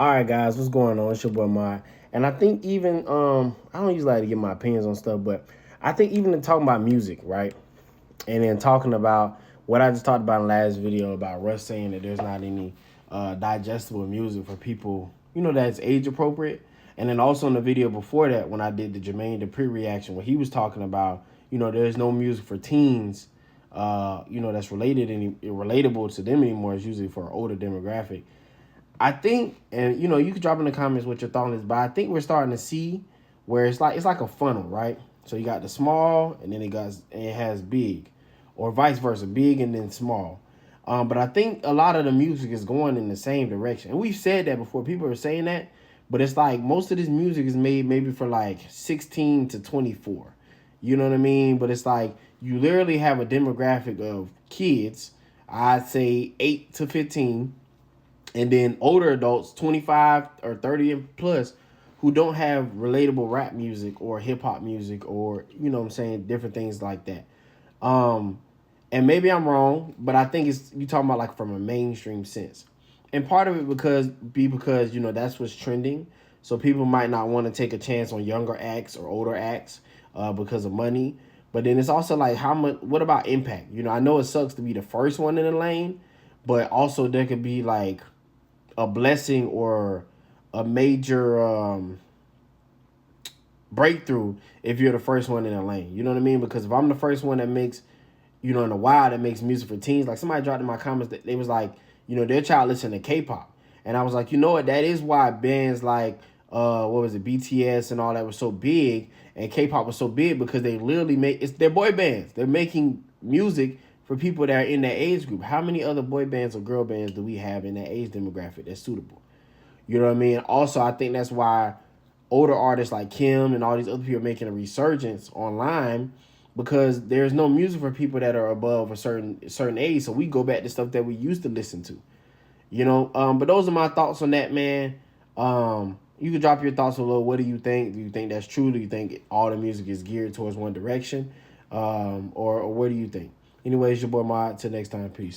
All right, guys, what's going on? It's your boy Mod, and I think even I don't usually like to get my opinions on stuff, but I think even in talking about music, right, and then talking about what I just talked about in the last video about Russ saying that there's not any digestible music for people, that's age appropriate, and then also in the video before that when I did the Jermaine Dupri reaction, where he was talking about, there's no music for teens, that's relatable to them anymore. It's usually for an older demographic. I think, and you can drop in the comments what your thought on this, but I think we're starting to see where it's like a funnel, right? So you got the small, and then it has big, or vice versa, big and then small. But I think a lot of the music is going in the same direction, and we've said that before. People are saying that, but it's like most of this music is made maybe for like 16 to 24. You know what I mean? But it's like you literally have a demographic of kids. I'd say 8 to 15, and then older adults 25 or 30 and plus who don't have relatable rap music or hip hop music, or what I'm saying, different things like that. um and maybe I'm wrong, but I think it's you talking about like from a mainstream sense, and part of it because that's what's trending, so people might not want to take a chance on younger acts or older acts because of money. But then it's also like, how much, what about impact? I know it sucks to be the first one in the lane, but also there could be like a blessing or a major breakthrough if you're the first one in the lane. You know what I mean? Because if I'm the first one that makes, in a while, that makes music for teens, like somebody dropped in my comments that they was like, their child listened to K-pop. And I was like, you know what? That is why bands like, what was it, BTS and all that was so big, and K-pop was so big, because they literally they're boy bands. They're making music for people that are in that age group. How many other boy bands or girl bands do we have in that age demographic that's suitable? You know what I mean? Also, I think that's why older artists like Kim and all these other people are making a resurgence online, because there's no music for people that are above a certain age. So we go back to stuff that we used to listen to. But those are my thoughts on that, man. You can drop your thoughts below. What do you think? Do you think that's true? Do you think all the music is geared towards one direction? Or what do you think? Anyways, your boy Mod. Till next time, peace.